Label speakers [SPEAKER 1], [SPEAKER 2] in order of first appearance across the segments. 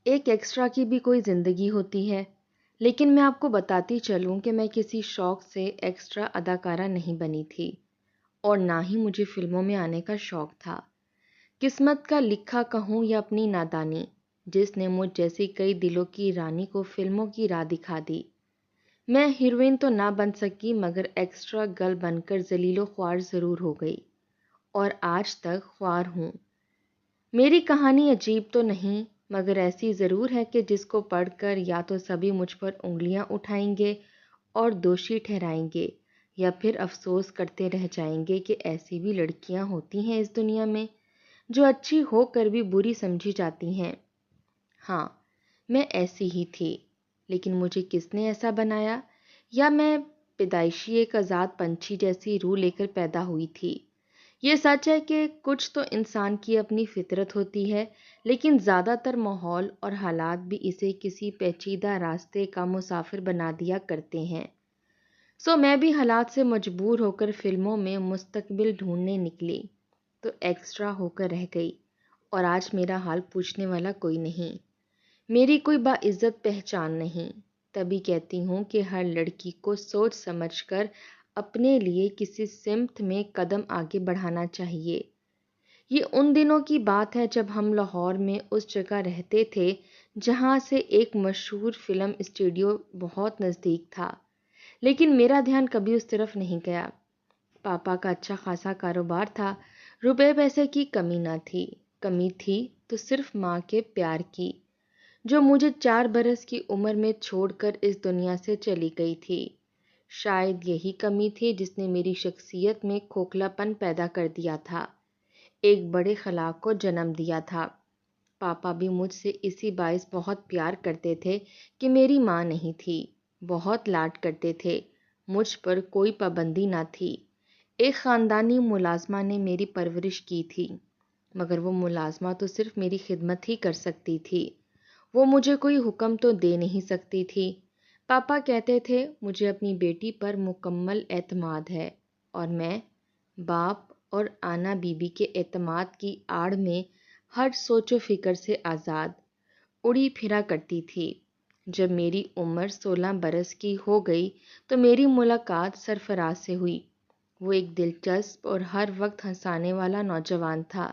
[SPEAKER 1] ایک ایکسٹرا کی بھی کوئی زندگی ہوتی ہے، لیکن میں آپ کو بتاتی چلوں کہ میں کسی شوق سے ایکسٹرا اداکارہ نہیں بنی تھی، اور نہ ہی مجھے فلموں میں آنے کا شوق تھا۔ قسمت کا لکھا کہوں یا اپنی نادانی، جس نے مجھ جیسی کئی دلوں کی رانی کو فلموں کی راہ دکھا دی۔ میں ہیروئن تو نہ بن سکی، مگر ایکسٹرا گرل بن کر ذلیل و خوار ضرور ہو گئی، اور آج تک خوار ہوں۔ میری کہانی عجیب تو نہیں، مگر ایسی ضرور ہے کہ جس کو پڑھ کر یا تو سبھی مجھ پر انگلیاں اٹھائیں گے اور دوشی ٹھہرائیں گے، یا پھر افسوس کرتے رہ جائیں گے کہ ایسی بھی لڑکیاں ہوتی ہیں اس دنیا میں جو اچھی ہو کر بھی بری سمجھی جاتی ہیں۔ ہاں، میں ایسی ہی تھی، لیکن مجھے کس نے ایسا بنایا؟ یا میں پیدائشی ایک آزاد پنچھی جیسی روح لے کر پیدا ہوئی تھی؟ یہ سچ ہے کہ کچھ تو انسان کی اپنی فطرت ہوتی ہے، لیکن زیادہ تر ماحول اور حالات بھی اسے کسی پیچیدہ راستے کا مسافر بنا دیا کرتے ہیں۔ سو میں بھی حالات سے مجبور ہو کر فلموں میں مستقبل ڈھونڈنے نکلی، تو ایکسٹرا ہو کر رہ گئی، اور آج میرا حال پوچھنے والا کوئی نہیں، میری کوئی باعزت پہچان نہیں۔ تبھی کہتی ہوں کہ ہر لڑکی کو سوچ سمجھ کر اپنے لیے کسی سمت میں قدم آگے بڑھانا چاہیے۔ یہ ان دنوں کی بات ہے جب ہم لاہور میں اس جگہ رہتے تھے جہاں سے ایک مشہور فلم اسٹوڈیو بہت نزدیک تھا، لیکن میرا دھیان کبھی اس طرف نہیں گیا۔ پاپا کا اچھا خاصا کاروبار تھا، روپے پیسے کی کمی نہ تھی، کمی تھی تو صرف ماں کے پیار کی، جو مجھے 4 برس کی عمر میں چھوڑ کر اس دنیا سے چلی گئی تھی۔ شاید یہی کمی تھی جس نے میری شخصیت میں کھوکھلا پن پیدا کر دیا تھا، ایک بڑے خلا کو جنم دیا تھا۔ پاپا بھی مجھ سے اسی باعث بہت پیار کرتے تھے کہ میری ماں نہیں تھی، بہت لاڈ کرتے تھے، مجھ پر کوئی پابندی نہ تھی۔ ایک خاندانی ملازمہ نے میری پرورش کی تھی، مگر وہ ملازمہ تو صرف میری خدمت ہی کر سکتی تھی، وہ مجھے کوئی حکم تو دے نہیں سکتی تھی۔ پاپا کہتے تھے مجھے اپنی بیٹی پر مکمل اعتماد ہے، اور میں باپ اور آنا بی بی کے اعتماد کی آڑ میں ہر سوچ و فکر سے آزاد اڑی پھرا کرتی تھی۔ جب میری عمر 16 برس کی ہو گئی تو میری ملاقات سرفراز سے ہوئی۔ وہ ایک دلچسپ اور ہر وقت ہنسانے والا نوجوان تھا،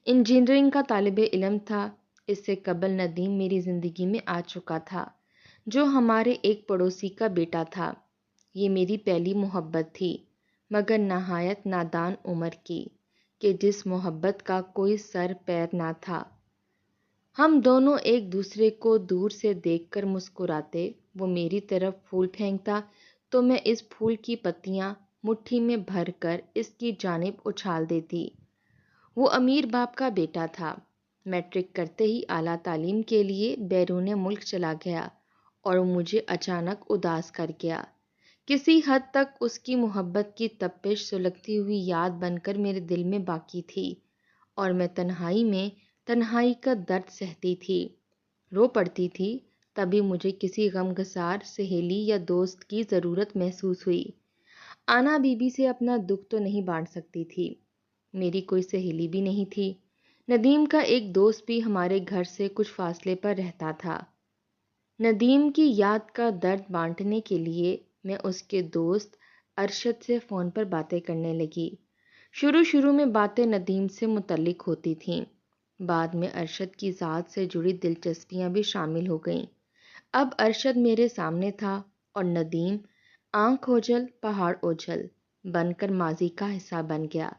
[SPEAKER 1] انجینئرنگ کا طالب علم تھا۔ اس سے قبل ندیم میری زندگی میں آ چکا تھا، جو ہمارے ایک پڑوسی کا بیٹا تھا۔ یہ میری پہلی محبت تھی، مگر نہایت نادان عمر کی، کہ جس محبت کا کوئی سر پیر نہ تھا۔ ہم دونوں ایک دوسرے کو دور سے دیکھ کر مسکراتے، وہ میری طرف پھول پھینکتا تو میں اس پھول کی پتیاں مٹھی میں بھر کر اس کی جانب اچھال دیتی۔ وہ امیر باپ کا بیٹا تھا، میٹرک کرتے ہی اعلیٰ تعلیم کے لیے بیرون ملک چلا گیا، اور مجھے اچانک اداس کر گیا۔ کسی حد تک اس کی محبت کی تپش سلگتی ہوئی یاد بن کر میرے دل میں باقی تھی، اور میں تنہائی کا درد سہتی تھی، رو پڑتی تھی۔ تبھی مجھے کسی غمگسار سہیلی یا دوست کی ضرورت محسوس ہوئی۔ آنا بی بی سے اپنا دکھ تو نہیں بانٹ سکتی تھی، میری کوئی سہیلی بھی نہیں تھی۔ ندیم کا ایک دوست بھی ہمارے گھر سے کچھ فاصلے پر رہتا تھا۔ ندیم کی یاد کا درد بانٹنے کے لیے میں اس کے دوست ارشد سے فون پر باتیں کرنے لگی۔ شروع میں باتیں ندیم سے متعلق ہوتی تھیں، بعد میں ارشد کی ذات سے جڑی دلچسپیاں بھی شامل ہو گئیں۔ اب ارشد میرے سامنے تھا، اور ندیم آنکھ اوجھل پہاڑ اوجھل بن کر ماضی کا حصہ بن گیا۔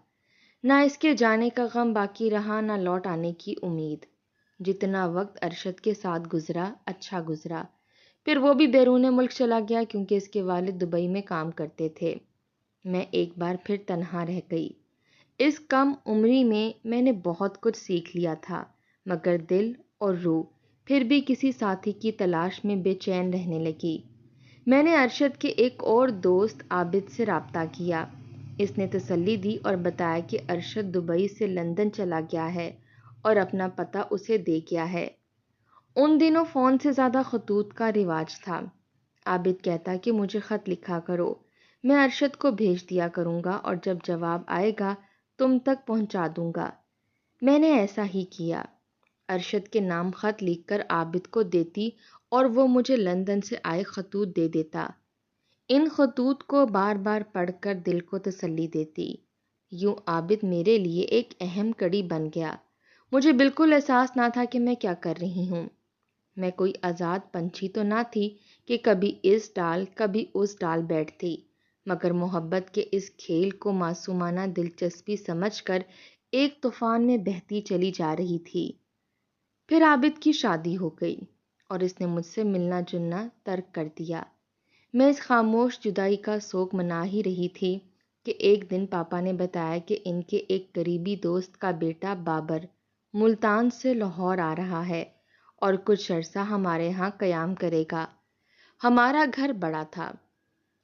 [SPEAKER 1] نہ اس کے جانے کا غم باقی رہا، نہ لوٹ آنے کی امید۔ جتنا وقت ارشد کے ساتھ گزرا اچھا گزرا، پھر وہ بھی بیرون ملک چلا گیا کیونکہ اس کے والد دبئی میں کام کرتے تھے۔ میں ایک بار پھر تنہا رہ گئی۔ اس کم عمری میں نے بہت کچھ سیکھ لیا تھا، مگر دل اور روح پھر بھی کسی ساتھی کی تلاش میں بے چین رہنے لگی۔ میں نے ارشد کے ایک اور دوست عابد سے رابطہ کیا۔ اس نے تسلی دی اور بتایا کہ ارشد دبئی سے لندن چلا گیا ہے اور اپنا پتہ اسے دے گیا ہے۔ ان دنوں فون سے زیادہ خطوط کا رواج تھا۔ عابد کہتا کہ مجھے خط لکھا کرو، میں ارشد کو بھیج دیا کروں گا، اور جب جواب آئے گا تم تک پہنچا دوں گا۔ میں نے ایسا ہی کیا۔ ارشد کے نام خط لکھ کر عابد کو دیتی اور وہ مجھے لندن سے آئے خطوط دے دیتا۔ ان خطوط کو بار بار پڑھ کر دل کو تسلی دیتی۔ یوں عابد میرے لیے ایک اہم کڑی بن گیا۔ مجھے بالکل احساس نہ تھا کہ میں کیا کر رہی ہوں۔ میں کوئی آزاد پنچھی تو نہ تھی کہ کبھی اس ڈال کبھی اس ڈال بیٹھتی، مگر محبت کے اس کھیل کو معصومانہ دلچسپی سمجھ کر ایک طوفان میں بہتی چلی جا رہی تھی۔ پھر عابد کی شادی ہو گئی اور اس نے مجھ سے ملنا جلنا ترک کر دیا۔ میں اس خاموش جدائی کا سوگ منا ہی رہی تھی کہ ایک دن پاپا نے بتایا کہ ان کے ایک قریبی دوست کا بیٹا بابر ملتان سے لاہور آ رہا ہے اور کچھ عرصہ ہمارے ہاں قیام کرے گا۔ ہمارا گھر بڑا تھا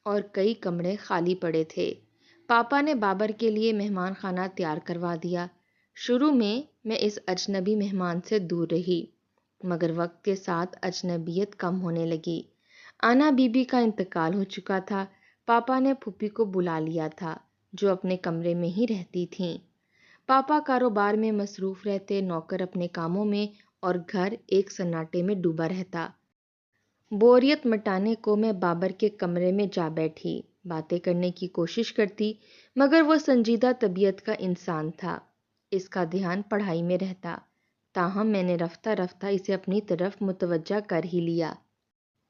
[SPEAKER 1] اور کئی کمرے خالی پڑے تھے۔ پاپا نے بابر کے لیے مہمان خانہ تیار کروا دیا۔ شروع میں اس اجنبی مہمان سے دور رہی، مگر وقت کے ساتھ اجنبیت کم ہونے لگی۔ آنا بی بی کا انتقال ہو چکا تھا۔ پاپا نے پھوپھی کو بلا لیا تھا جو اپنے کمرے میں ہی رہتی تھیں۔ پاپا کاروبار میں مصروف رہتے، نوکر اپنے کاموں میں، اور گھر ایک سناٹے میں ڈوبا رہتا۔ بوریت مٹانے کو میں بابر کے کمرے میں جا بیٹھی، باتیں کرنے کی کوشش کرتی، مگر وہ سنجیدہ طبیعت کا انسان تھا، اس کا دھیان پڑھائی میں رہتا۔ تاہم میں نے رفتہ رفتہ اسے اپنی طرف متوجہ کر ہی لیا۔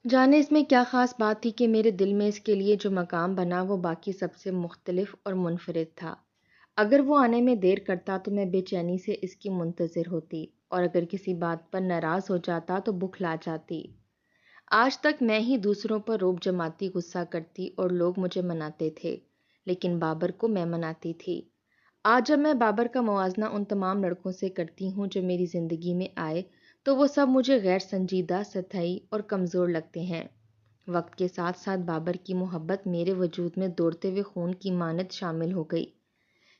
[SPEAKER 1] جانے اس میں کیا خاص بات تھی کہ میرے دل میں اس کے لیے جو مقام بنا وہ باقی سب سے مختلف اور منفرد تھا۔ اگر وہ آنے میں دیر کرتا تو میں بے چینی سے اس کی منتظر ہوتی، اور اگر کسی بات پر ناراض ہو جاتا تو بکھلا جاتی۔ آج تک میں ہی دوسروں پر روب جماتی، غصہ کرتی اور لوگ مجھے مناتے تھے، لیکن بابر کو میں مناتی تھی۔ آج جب میں بابر کا موازنہ ان تمام لڑکوں سے کرتی ہوں جو میری زندگی میں آئے تو وہ سب مجھے غیر سنجیدہ، سطحی اور کمزور لگتے ہیں۔ وقت کے ساتھ ساتھ بابر کی محبت میرے وجود میں دوڑتے ہوئے خون کی مانند شامل ہو گئی۔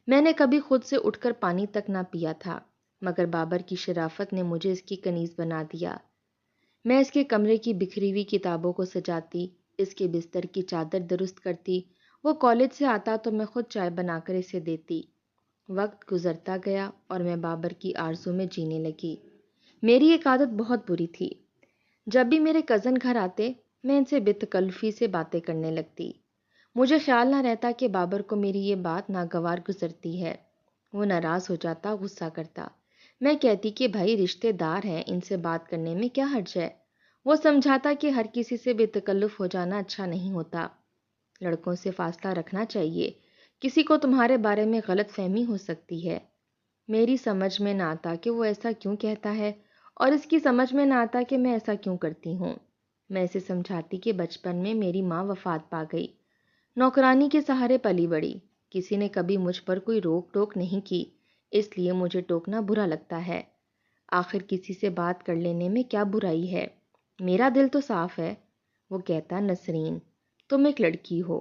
[SPEAKER 1] میں نے کبھی خود سے اٹھ کر پانی تک نہ پیا تھا، مگر بابر کی شرافت نے مجھے اس کی کنیز بنا دیا۔ میں اس کے کمرے کی بکھری ہوئی کتابوں کو سجاتی، اس کے بستر کی چادر درست کرتی۔ وہ کالج سے آتا تو میں خود چائے بنا کر اسے دیتی۔ وقت گزرتا گیا اور میں بابر کی آرزو میں جینے لگی۔ میری ایک عادت بہت بری تھی۔ جب بھی میرے کزن گھر آتے میں ان سے بے تکلفی سے باتیں کرنے لگتی۔ مجھے خیال نہ رہتا کہ بابر کو میری یہ بات ناگوار گزرتی ہے۔ وہ ناراض ہو جاتا، غصہ کرتا۔ میں کہتی کہ بھائی رشتے دار ہیں، ان سے بات کرنے میں کیا حرج ہے۔ وہ سمجھاتا کہ ہر کسی سے بے تکلف ہو جانا اچھا نہیں ہوتا، لڑکوں سے فاصلہ رکھنا چاہیے، کسی کو تمہارے بارے میں غلط فہمی ہو سکتی ہے۔ میری سمجھ میں نہ آتا کہ وہ ایسا کیوں کہتا ہے، اور اس کی سمجھ میں نہ آتا کہ میں ایسا کیوں کرتی ہوں۔ میں اسے سمجھاتی کہ بچپن میں میری ماں وفات پا گئی، نوکرانی کے سہارے پلی بڑی، کسی نے کبھی مجھ پر کوئی روک ٹوک نہیں کی، اس لیے مجھے ٹوکنا برا لگتا ہے۔ آخر کسی سے بات کر لینے میں کیا برائی ہے، میرا دل تو صاف ہے۔ وہ کہتا نسرین تم ایک لڑکی ہو،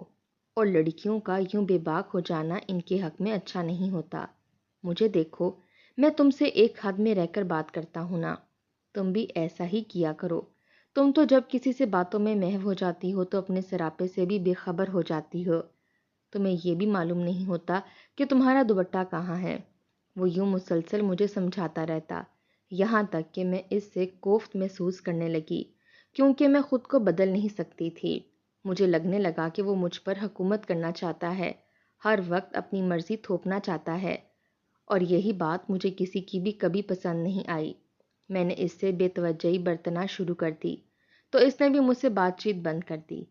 [SPEAKER 1] اور لڑکیوں کا یوں بے باک ہو جانا ان کے حق میں اچھا نہیں ہوتا۔ مجھے دیکھو، میں تم سے ایک حد میں رہ کر بات کرتا ہوں نا، تم بھی ایسا ہی کیا کرو۔ تم تو جب کسی سے باتوں میں محو ہو جاتی ہو تو اپنے سراپے سے بھی بے خبر ہو جاتی ہو۔ تمہیں یہ بھی معلوم نہیں ہوتا کہ تمہارا دوپٹہ کہاں ہے۔ وہ یوں مسلسل مجھے سمجھاتا رہتا، یہاں تک کہ میں اس سے کوفت محسوس کرنے لگی، کیونکہ میں خود کو بدل نہیں سکتی تھی۔ مجھے لگنے لگا کہ وہ مجھ پر حکومت کرنا چاہتا ہے، ہر وقت اپنی مرضی تھوپنا چاہتا ہے، اور یہی بات مجھے کسی کی بھی کبھی پسند نہیں آئی۔ میں نے اس سے بے توجہی برتنا شروع کر دی تو اس نے بھی مجھ سے بات چیت بند کر دی۔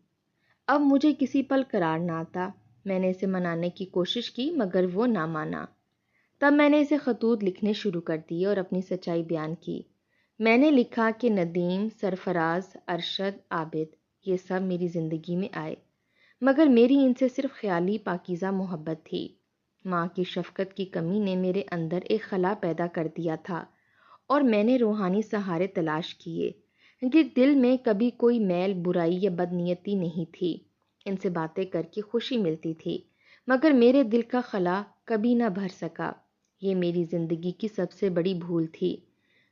[SPEAKER 1] اب مجھے کسی پل قرار نہ آتا۔ میں نے اسے منانے کی کوشش کی مگر وہ نہ مانا۔ تب میں نے اسے خطوط لکھنے شروع کر دیے اور اپنی سچائی بیان کی۔ میں نے لکھا کہ ندیم، سرفراز، ارشد، عابد یہ سب میری زندگی میں آئے، مگر میری ان سے صرف خیالی پاکیزہ محبت تھی۔ ماں کی شفقت کی کمی نے میرے اندر ایک خلا پیدا کر دیا تھا، اور میں نے روحانی سہارے تلاش کیے کہ دل میں کبھی کوئی میل، برائی یا بدنیتی نہیں تھی۔ ان سے باتیں کر کے خوشی ملتی تھی، مگر میرے دل کا خلا کبھی نہ بھر سکا۔ یہ میری زندگی کی سب سے بڑی بھول تھی۔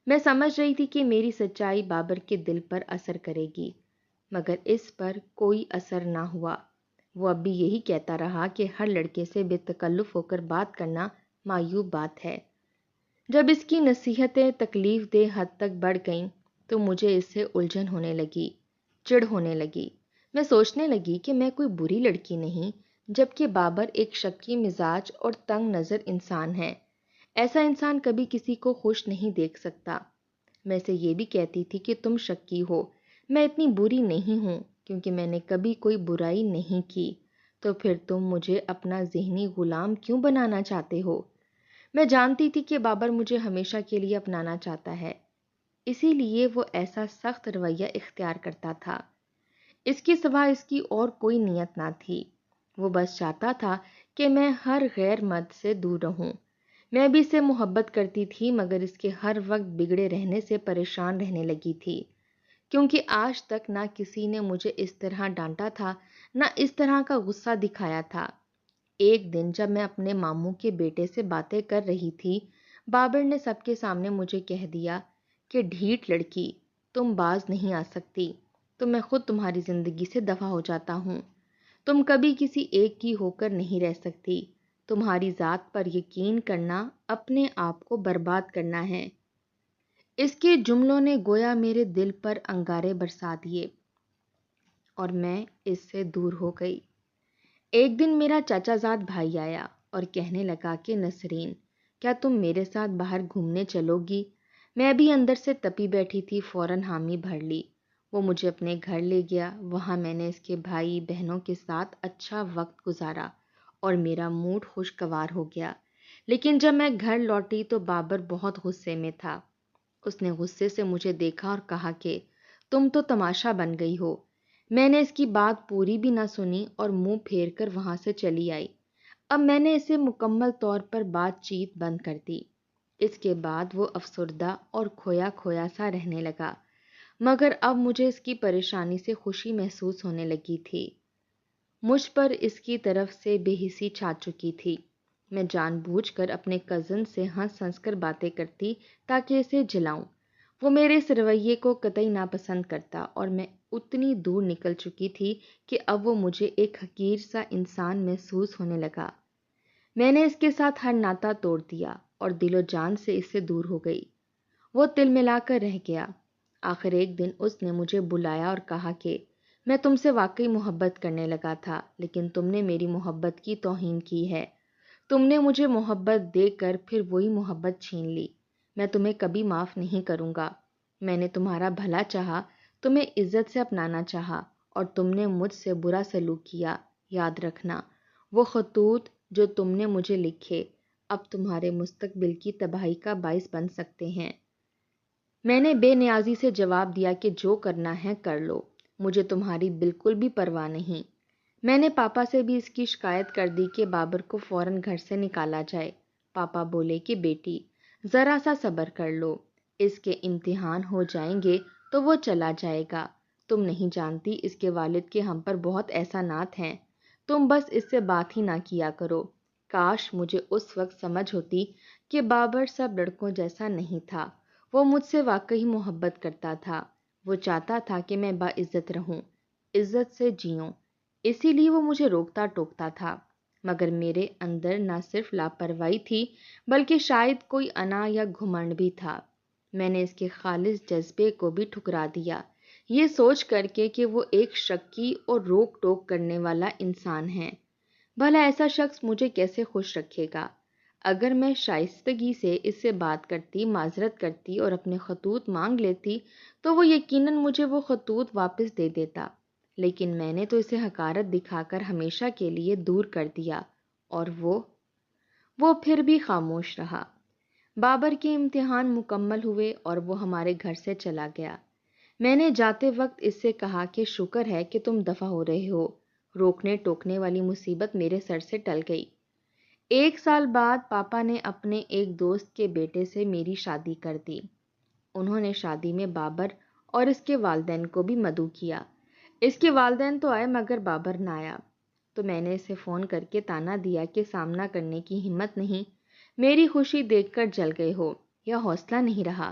[SPEAKER 1] میں سمجھ رہی تھی کہ میری سچائی بابر کے دل پر اثر کرے گی، مگر اس پر کوئی اثر نہ ہوا۔ وہ اب بھی یہی کہتا رہا کہ ہر لڑکے سے بے تکلف ہو کر بات کرنا معیوب بات ہے۔ جب اس کی نصیحتیں تکلیف دہ حد تک بڑھ گئیں تو مجھے اس سے الجھن ہونے لگی، چڑ ہونے لگی۔ میں سوچنے لگی کہ میں کوئی بری لڑکی نہیں، جبکہ بابر ایک شکی مزاج اور تنگ نظر انسان ہے۔ ایسا انسان کبھی کسی کو خوش نہیں دیکھ سکتا۔ میں اسے یہ بھی کہتی تھی کہ تم شکی ہو، میں اتنی بری نہیں ہوں کیونکہ میں نے کبھی کوئی برائی نہیں کی، تو پھر تم مجھے اپنا ذہنی غلام کیوں بنانا چاہتے ہو؟ میں جانتی تھی کہ بابر مجھے ہمیشہ کے لیے اپنانا چاہتا ہے، اسی لیے وہ ایسا سخت رویہ اختیار کرتا تھا۔ اس کے سوا اس کی اور کوئی نیت نہ تھی، وہ بس چاہتا تھا کہ میں ہر غیر مرد سے دور رہوں۔ میں بھی اس سے محبت کرتی تھی مگر اس کے ہر وقت بگڑے رہنے سے پریشان رہنے لگی تھی، کیونکہ آج تک نہ کسی نے مجھے اس طرح ڈانٹا تھا، نہ اس طرح کا غصہ دکھایا تھا۔ ایک دن جب میں اپنے ماموں کے بیٹے سے باتیں کر رہی تھی، بابر نے سب کے سامنے مجھے کہہ دیا کہ ڈھیٹ لڑکی، تم باز نہیں آ سکتی، تو میں خود تمہاری زندگی سے دفع ہو جاتا ہوں۔ تم کبھی کسی ایک کی ہو کر نہیں رہ سکتی، تمہاری ذات پر یقین کرنا اپنے آپ کو برباد کرنا ہے۔ اس کے جملوں نے گویا میرے دل پر انگارے برسا دیے اور میں اس سے دور ہو گئی۔ ایک دن میرا چچا زاد بھائی آیا اور کہنے لگا کہ نسرین، کیا تم میرے ساتھ باہر گھومنے چلو گی؟ میں بھی اندر سے تپی بیٹھی تھی، فوراً حامی بھر لی۔ وہ مجھے اپنے گھر لے گیا، وہاں میں نے اس کے بھائی بہنوں کے ساتھ اچھا وقت گزارا اور میرا موڈ خوشگوار ہو گیا۔ لیکن جب میں گھر لوٹی تو بابر بہت غصے میں تھا۔ اس نے غصے سے مجھے دیکھا اور کہا کہ تم تو تماشا بن گئی ہو۔ میں نے اس کی بات پوری بھی نہ سنی اور منہ پھیر کر وہاں سے چلی آئی۔ اب میں نے اسے مکمل طور پر بات چیت بند کر دی۔ اس کے بعد وہ افسردہ اور کھویا کھویا سا رہنے لگا، مگر اب مجھے اس کی پریشانی سے خوشی محسوس ہونے لگی تھی۔ مجھ پر اس کی طرف سے بے حسی چھا چکی تھی۔ میں جان بوجھ کر اپنے کزن سے ہنس ہنس کر باتیں کرتی تاکہ اسے جلاؤں۔ وہ میرے اس رویے کو قطعی ناپسند کرتا اور میں اتنی دور نکل چکی تھی کہ اب وہ مجھے ایک حقیر سا انسان محسوس ہونے لگا۔ میں نے اس کے ساتھ ہر ناطہ توڑ دیا اور دل و جان سے اس سے دور ہو گئی۔ وہ تل ملا کر رہ گیا۔ آخر ایک دن اس نے مجھے بلایا اور کہا کہ میں تم سے واقعی محبت کرنے لگا تھا، لیکن تم نے میری محبت کی توہین کی ہے۔ تم نے مجھے محبت دے کر پھر وہی محبت چھین لی۔ میں تمہیں کبھی معاف نہیں کروں گا۔ میں نے تمہارا بھلا چاہا، تمہیں عزت سے اپنانا چاہا اور تم نے مجھ سے برا سلوک کیا۔ یاد رکھنا، وہ خطوط جو تم نے مجھے لکھے اب تمہارے مستقبل کی تباہی کا باعث بن سکتے ہیں۔ میں نے بے نیازی سے جواب دیا کہ جو کرنا ہے کر لو، مجھے تمہاری بالکل بھی پرواہ نہیں۔ میں نے پاپا سے بھی اس کی شکایت کر دی کہ بابر کو فوراً گھر سے نکالا جائے۔ پاپا بولے کہ بیٹی ذرا سا صبر کر لو، اس کے امتحان ہو جائیں گے تو وہ چلا جائے گا۔ تم نہیں جانتی اس کے والد کے ہم پر بہت احسانات ہیں، تم بس اس سے بات ہی نہ کیا کرو۔ کاش مجھے اس وقت سمجھ ہوتی کہ بابر سب لڑکوں جیسا نہیں تھا، وہ مجھ سے واقعی محبت کرتا تھا۔ وہ چاہتا تھا کہ میں باعزت رہوں، عزت سے جیوں، اسی لیے وہ مجھے روکتا ٹوکتا تھا۔ مگر میرے اندر نہ صرف لاپرواہی تھی بلکہ شاید کوئی انا یا گھمنڈ بھی تھا۔ میں نے اس کے خالص جذبے کو بھی ٹھکرا دیا، یہ سوچ کر کے کہ وہ ایک شکی اور روک ٹوک کرنے والا انسان ہے۔ بھلا ایسا شخص مجھے کیسے خوش رکھے گا؟ اگر میں شائستگی سے اس سے بات کرتی، معذرت کرتی اور اپنے خطوط مانگ لیتی تو وہ یقیناً مجھے وہ خطوط واپس دے دیتا، لیکن میں نے تو اسے حقارت دکھا کر ہمیشہ کے لیے دور کر دیا اور وہ پھر بھی خاموش رہا۔ بابر کے امتحان مکمل ہوئے اور وہ ہمارے گھر سے چلا گیا۔ میں نے جاتے وقت اس سے کہا کہ شکر ہے کہ تم دفع ہو رہے ہو، روکنے ٹوکنے والی مصیبت میرے سر سے ٹل گئی۔ 1 سال بعد پاپا نے اپنے ایک دوست کے بیٹے سے میری شادی کر دی۔ انہوں نے شادی میں بابر اور اس کے والدین کو بھی مدعو کیا۔ اس کے والدین تو آئے مگر بابر نہ آیا، تو میں نے اسے فون کر کے طعنہ دیا کہ سامنا کرنے کی ہمت نہیں، میری خوشی دیکھ کر جل گئے ہو یا حوصلہ نہیں رہا۔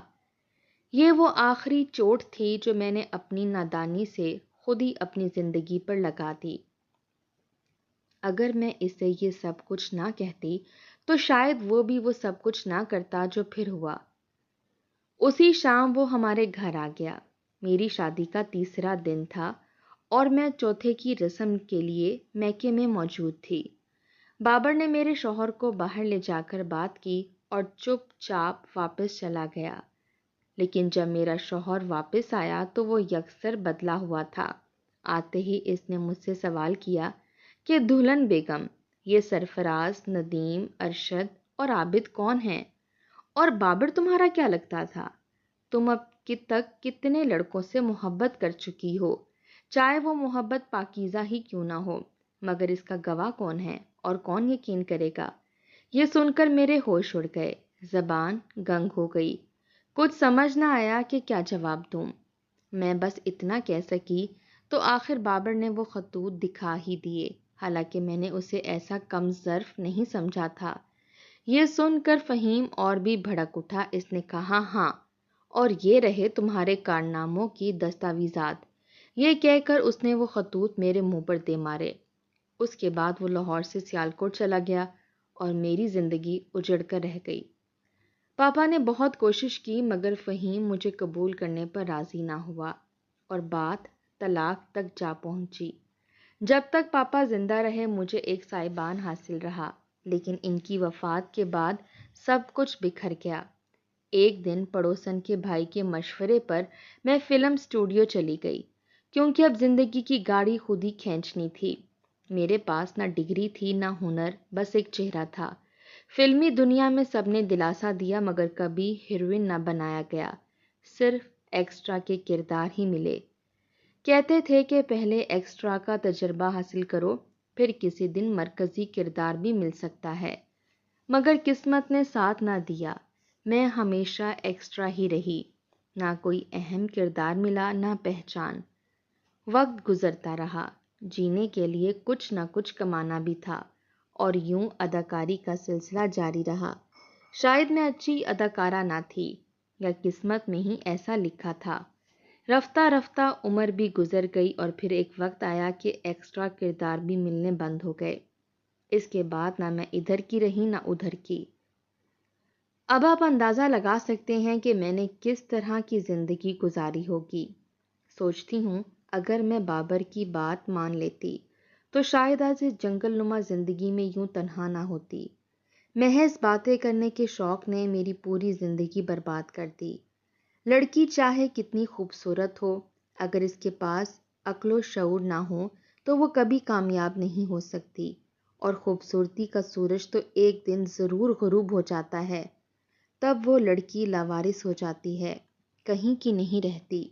[SPEAKER 1] یہ وہ آخری چوٹ تھی جو میں نے اپنی نادانی سے خود ہی اپنی زندگی پر لگا دی۔ اگر میں اسے یہ سب کچھ نہ کہتی تو شاید وہ بھی وہ سب کچھ نہ کرتا جو پھر ہوا۔ اسی شام وہ ہمارے گھر آ گیا۔ میری شادی کا تیسرا دن تھا اور میں چوتھے کی رسم کے لیے میکے میں موجود تھی۔ بابر نے میرے شوہر کو باہر لے جا کر بات کی اور چپ چاپ واپس چلا گیا، لیکن جب میرا شوہر واپس آیا تو وہ یکسر بدلا ہوا تھا۔ آتے ہی اس نے مجھ سے سوال کیا کہ دلہن بیگم، یہ سرفراز، ندیم، ارشد اور عابد کون ہیں؟ اور بابر تمہارا کیا لگتا تھا؟ تم اب تک کتنے لڑکوں سے محبت کر چکی ہو، چاہے وہ محبت پاکیزہ ہی کیوں نہ ہو، مگر اس کا گواہ کون ہے اور کون یقین کرے گا؟ یہ سن کر میرے ہوش اڑ گئے، زبان گنگ ہو گئی، کچھ سمجھ نہ آیا کہ کیا جواب دوں۔ میں بس اتنا کہہ سکی تو آخر بابر نے وہ خطوط دکھا ہی دیے، حالانکہ میں نے اسے ایسا کم ظرف نہیں سمجھا تھا۔ یہ سن کر فہیم اور بھی بھڑک اٹھا۔ اس نے کہا، ہاں، اور یہ رہے تمہارے کارناموں کی دستاویزات۔ یہ کہہ کر اس نے وہ خطوط میرے منہ پر دے مارے۔ اس کے بعد وہ لاہور سے سیالکوٹ چلا گیا اور میری زندگی اجڑ کر رہ گئی۔ پاپا نے بہت کوشش کی مگر فہیم مجھے قبول کرنے پر راضی نہ ہوا اور بات طلاق تک جا پہنچی۔ جب تک پاپا زندہ رہے مجھے ایک سائبان حاصل رہا، لیکن ان کی وفات کے بعد سب کچھ بکھر گیا۔ ایک دن پڑوسن کے بھائی کے مشورے پر میں فلم اسٹوڈیو چلی گئی، کیونکہ اب زندگی کی گاڑی خود ہی کھینچنی تھی۔ میرے پاس نہ ڈگری تھی نہ ہنر، بس ایک چہرہ تھا۔ فلمی دنیا میں سب نے دلاسا دیا مگر کبھی ہیروئن نہ بنایا گیا، صرف ایکسٹرا کے کردار ہی ملے۔ کہتے تھے کہ پہلے ایکسٹرا کا تجربہ حاصل کرو، پھر کسی دن مرکزی کردار بھی مل سکتا ہے، مگر قسمت نے ساتھ نہ دیا۔ میں ہمیشہ ایکسٹرا ہی رہی، نہ کوئی اہم کردار ملا نہ پہچان۔ وقت گزرتا رہا، جینے کے لیے کچھ نہ کچھ کمانا بھی تھا، اور یوں اداکاری کا سلسلہ جاری رہا۔ شاید میں اچھی اداکارہ نہ تھی یا قسمت میں ہی ایسا لکھا تھا۔ رفتہ رفتہ عمر بھی گزر گئی اور پھر ایک وقت آیا کہ ایکسٹرا کردار بھی ملنے بند ہو گئے۔ اس کے بعد نہ میں ادھر کی رہی نہ ادھر کی۔ اب آپ اندازہ لگا سکتے ہیں کہ میں نے کس طرح کی زندگی گزاری ہوگی۔ سوچتی ہوں اگر میں بابر کی بات مان لیتی تو شاید آج اس جنگل نما زندگی میں یوں تنہا نہ ہوتی۔ محض باتیں کرنے کے شوق نے میری پوری زندگی برباد کر دی۔ لڑکی چاہے کتنی خوبصورت ہو، اگر اس کے پاس عقل و شعور نہ ہو تو وہ کبھی کامیاب نہیں ہو سکتی، اور خوبصورتی کا سورج تو ایک دن ضرور غروب ہو جاتا ہے، تب وہ لڑکی لاوارث ہو جاتی ہے، کہیں کی نہیں رہتی۔